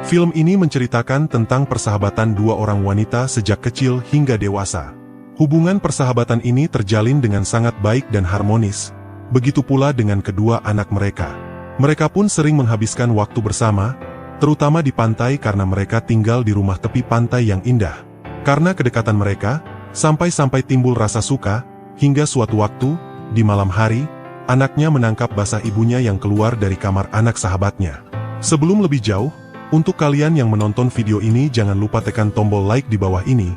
Film ini menceritakan tentang persahabatan dua orang wanita sejak kecil hingga dewasa. Hubungan persahabatan ini terjalin dengan sangat baik dan harmonis. Begitu pula dengan kedua anak mereka. Mereka pun sering menghabiskan waktu bersama, terutama di pantai karena mereka tinggal di rumah tepi pantai yang indah. Karena kedekatan mereka, sampai-sampai timbul rasa suka, hingga suatu waktu, di malam hari, anaknya menangkap basah ibunya yang keluar dari kamar anak sahabatnya. Sebelum lebih jauh, untuk kalian yang menonton video ini jangan lupa tekan tombol like di bawah ini,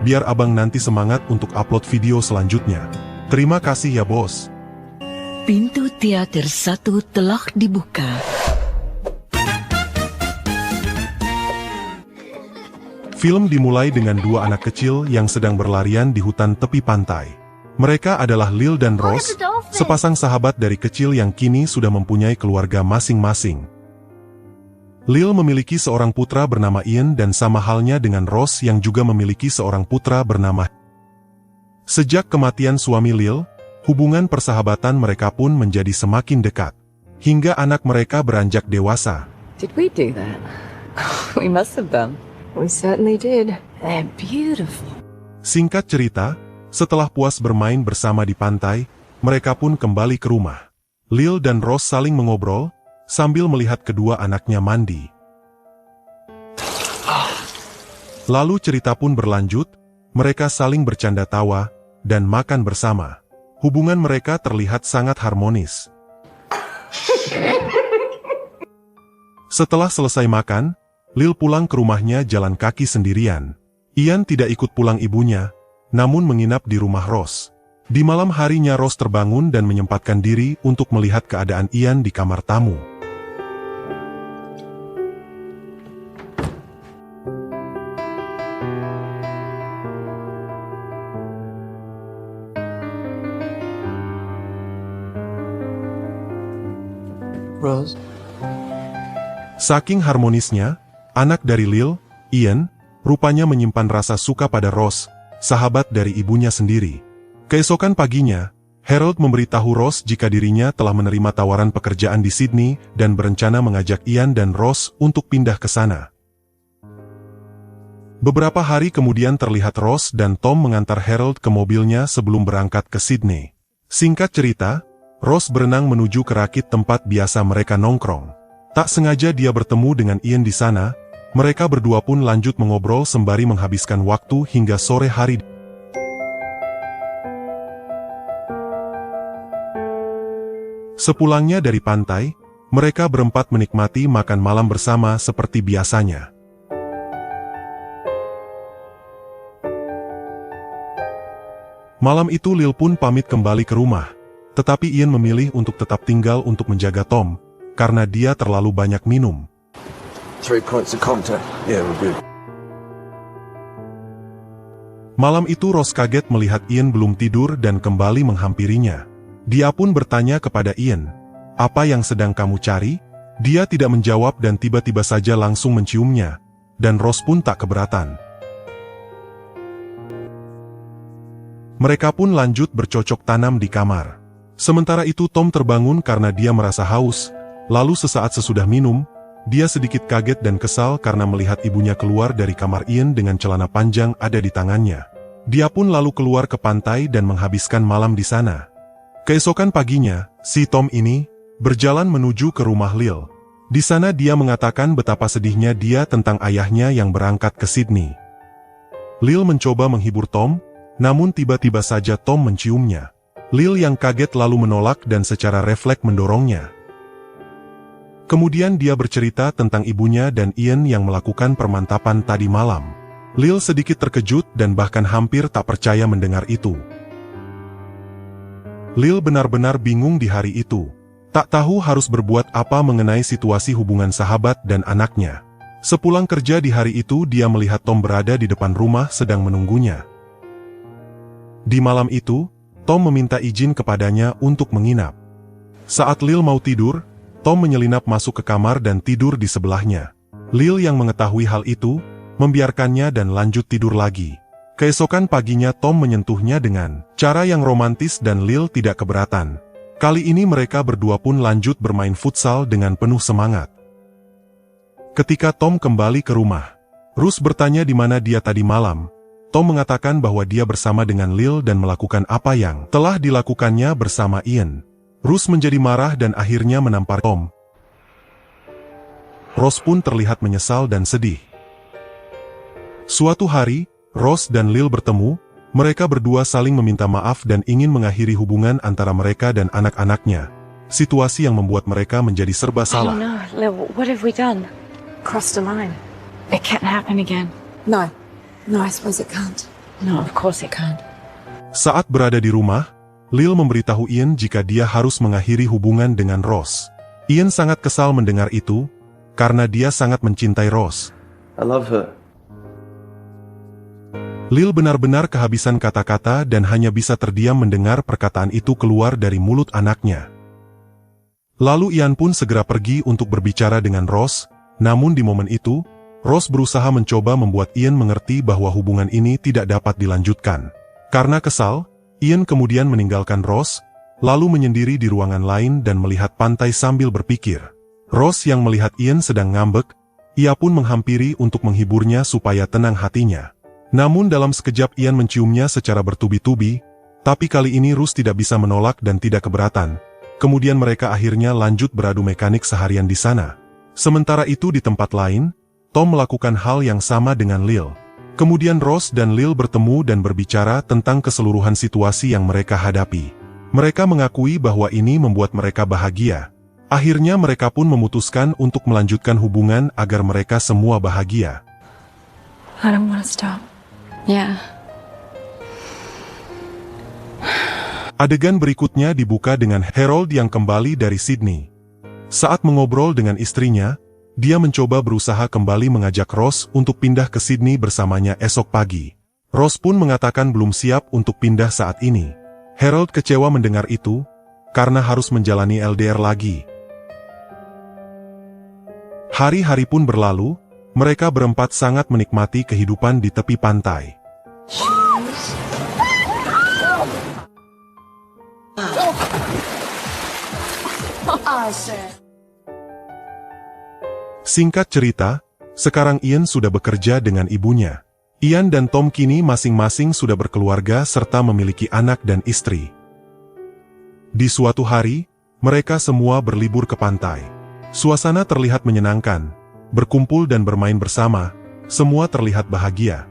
biar abang nanti semangat untuk upload video selanjutnya. Terima kasih ya bos. Pintu teater 1 telah dibuka. Film dimulai dengan dua anak kecil yang sedang berlarian di hutan tepi pantai. Mereka adalah Lil dan Ross, sepasang sahabat dari kecil yang kini sudah mempunyai keluarga masing-masing. Lil memiliki seorang putra bernama Ian dan sama halnya dengan Ross yang juga memiliki seorang putra bernama. Sejak kematian suami Lil, hubungan persahabatan mereka pun menjadi semakin dekat. Hingga anak mereka beranjak dewasa. Did we do that? We must have done. We certainly did. They're beautiful. Singkat cerita, setelah puas bermain bersama di pantai, mereka pun kembali ke rumah. Lil dan Ross saling mengobrol, sambil melihat kedua anaknya mandi. Lalu cerita pun berlanjut, mereka saling bercanda tawa, dan makan bersama. Hubungan mereka terlihat sangat harmonis. Setelah selesai makan, Lil pulang ke rumahnya jalan kaki sendirian. Ian tidak ikut pulang ibunya, namun menginap di rumah Ross. Di malam harinya Ross terbangun dan menyempatkan diri untuk melihat keadaan Ian di kamar tamu. Rose. Saking harmonisnya, anak dari Lil, Ian, rupanya menyimpan rasa suka pada Ross, sahabat dari ibunya sendiri. Keesokan paginya, Harold memberitahu Ross jika dirinya telah menerima tawaran pekerjaan di Sydney dan berencana mengajak Ian dan Ross untuk pindah ke sana. Beberapa hari kemudian terlihat Ross dan Tom mengantar Harold ke mobilnya sebelum berangkat ke Sydney. Singkat cerita, Ross berenang menuju ke rakit tempat biasa mereka nongkrong. Tak sengaja dia bertemu dengan Ian di sana, mereka berdua pun lanjut mengobrol sembari menghabiskan waktu hingga sore hari. Sepulangnya dari pantai, mereka berempat menikmati makan malam bersama seperti biasanya. Malam itu Lil pun pamit kembali ke rumah. Tetapi Ian memilih untuk tetap tinggal untuk menjaga Tom, karena dia terlalu banyak minum. 3 points of contact. Yeah, we're good. Malam itu Ross kaget melihat Ian belum tidur dan kembali menghampirinya. Dia pun bertanya kepada Ian, "Apa yang sedang kamu cari?" Dia tidak menjawab dan tiba-tiba saja langsung menciumnya, dan Ross pun tak keberatan. Mereka pun lanjut bercocok tanam di kamar. Sementara itu Tom terbangun karena dia merasa haus, lalu sesaat sesudah minum, dia sedikit kaget dan kesal karena melihat ibunya keluar dari kamar Ian dengan celana panjang ada di tangannya. Dia pun lalu keluar ke pantai dan menghabiskan malam di sana. Keesokan paginya, si Tom ini berjalan menuju ke rumah Lil. Di sana dia mengatakan betapa sedihnya dia tentang ayahnya yang berangkat ke Sydney. Lil mencoba menghibur Tom, namun tiba-tiba saja Tom menciumnya. Lil yang kaget lalu menolak dan secara refleks mendorongnya. Kemudian dia bercerita tentang ibunya dan Ian yang melakukan permantapan tadi malam. Lil sedikit terkejut dan bahkan hampir tak percaya mendengar itu. Lil benar-benar bingung di hari itu. Tak tahu harus berbuat apa mengenai situasi hubungan sahabat dan anaknya. Sepulang kerja di hari itu dia melihat Tom berada di depan rumah sedang menunggunya. Di malam itu, Tom meminta izin kepadanya untuk menginap. Saat Lil mau tidur, Tom menyelinap masuk ke kamar dan tidur di sebelahnya. Lil yang mengetahui hal itu, membiarkannya dan lanjut tidur lagi. Keesokan paginya Tom menyentuhnya dengan cara yang romantis dan Lil tidak keberatan. Kali ini mereka berdua pun lanjut bermain futsal dengan penuh semangat. Ketika Tom kembali ke rumah, Rose bertanya di mana dia tadi malam. Tom mengatakan bahwa dia bersama dengan Lil dan melakukan apa yang telah dilakukannya bersama Ian. Rose menjadi marah dan akhirnya menampar Tom. Rose pun terlihat menyesal dan sedih. Suatu hari, Rose dan Lil bertemu. Mereka berdua saling meminta maaf dan ingin mengakhiri hubungan antara mereka dan anak-anaknya. Situasi yang membuat mereka menjadi serba salah. Oh no, Lil, what have we done? Crossed a line. It can't happen again. No. No, I suppose it can't. No, of course it can't. Saat berada di rumah, Lil memberitahu Ian jika dia harus mengakhiri hubungan dengan Rose. Ian sangat kesal mendengar itu, karena dia sangat mencintai Rose. I love her. Lil benar-benar kehabisan kata-kata dan hanya bisa terdiam mendengar perkataan itu keluar dari mulut anaknya. Lalu Ian pun segera pergi untuk berbicara dengan Rose, namun di momen itu, Rose berusaha mencoba membuat Ian mengerti bahwa hubungan ini tidak dapat dilanjutkan. Karena kesal, Ian kemudian meninggalkan Rose, lalu menyendiri di ruangan lain dan melihat pantai sambil berpikir. Rose yang melihat Ian sedang ngambek, ia pun menghampiri untuk menghiburnya supaya tenang hatinya. Namun dalam sekejap Ian menciumnya secara bertubi-tubi, tapi kali ini Rose tidak bisa menolak dan tidak keberatan. Kemudian mereka akhirnya lanjut beradu mekanik seharian di sana. Sementara itu di tempat lain, Tom melakukan hal yang sama dengan Lil. Kemudian Rose dan Lil bertemu dan berbicara tentang keseluruhan situasi yang mereka hadapi. Mereka mengakui bahwa ini membuat mereka bahagia. Akhirnya mereka pun memutuskan untuk melanjutkan hubungan agar mereka semua bahagia. I don't want to stop. Yeah. Adegan berikutnya dibuka dengan Harold yang kembali dari Sydney. Saat mengobrol dengan istrinya, dia mencoba berusaha kembali mengajak Rose untuk pindah ke Sydney bersamanya esok pagi. Rose pun mengatakan belum siap untuk pindah saat ini. Harold kecewa mendengar itu, karena harus menjalani LDR lagi. Hari-hari pun berlalu, mereka berempat sangat menikmati kehidupan di tepi pantai. Singkat cerita, sekarang Ian sudah bekerja dengan ibunya. Ian dan Tom kini masing-masing sudah berkeluarga serta memiliki anak dan istri. Di suatu hari, mereka semua berlibur ke pantai. Suasana terlihat menyenangkan, berkumpul dan bermain bersama, semua terlihat bahagia.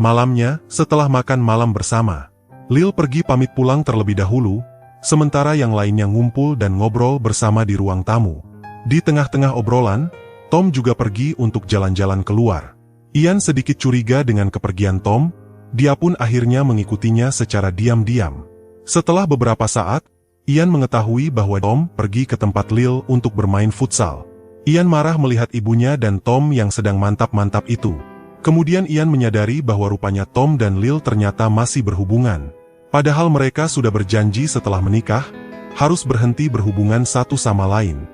Malamnya, setelah makan malam bersama, Lil pergi pamit pulang terlebih dahulu, sementara yang lainnya ngumpul dan ngobrol bersama di ruang tamu. Di tengah-tengah obrolan, Tom juga pergi untuk jalan-jalan keluar. Ian sedikit curiga dengan kepergian Tom, dia pun akhirnya mengikutinya secara diam-diam. Setelah beberapa saat, Ian mengetahui bahwa Tom pergi ke tempat Lil untuk bermain futsal. Ian marah melihat ibunya dan Tom yang sedang mantap-mantap itu. Kemudian Ian menyadari bahwa rupanya Tom dan Lil ternyata masih berhubungan. Padahal mereka sudah berjanji setelah menikah, harus berhenti berhubungan satu sama lain.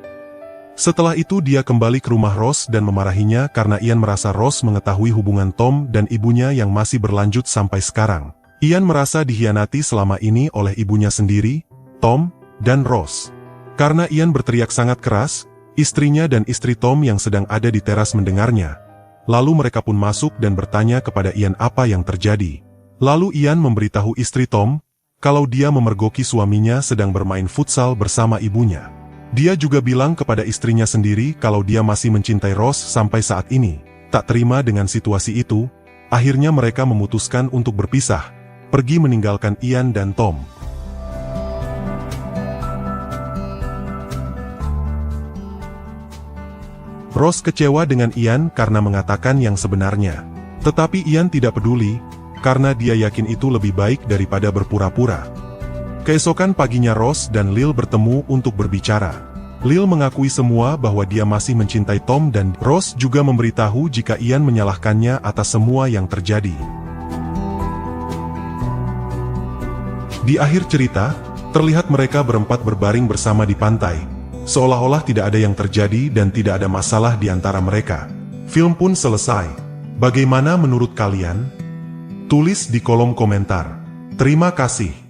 Setelah itu dia kembali ke rumah Rose dan memarahinya karena Ian merasa Rose mengetahui hubungan Tom dan ibunya yang masih berlanjut sampai sekarang. Ian merasa dikhianati selama ini oleh ibunya sendiri, Tom, dan Rose. Karena Ian berteriak sangat keras, istrinya dan istri Tom yang sedang ada di teras mendengarnya. Lalu mereka pun masuk dan bertanya kepada Ian apa yang terjadi. Lalu Ian memberitahu istri Tom, kalau dia memergoki suaminya sedang bermain futsal bersama ibunya. Dia juga bilang kepada istrinya sendiri kalau dia masih mencintai Rose sampai saat ini. Tak terima dengan situasi itu, akhirnya mereka memutuskan untuk berpisah, pergi meninggalkan Ian dan Tom. Rose kecewa dengan Ian karena mengatakan yang sebenarnya. Tetapi Ian tidak peduli, karena dia yakin itu lebih baik daripada berpura-pura. Keesokan paginya Rose dan Lil bertemu untuk berbicara. Lil mengakui semua bahwa dia masih mencintai Tom dan Rose juga memberitahu jika Ian menyalahkannya atas semua yang terjadi. Di akhir cerita, terlihat mereka berempat berbaring bersama di pantai. Seolah-olah tidak ada yang terjadi dan tidak ada masalah di antara mereka. Film pun selesai. Bagaimana menurut kalian? Tulis di kolom komentar. Terima kasih.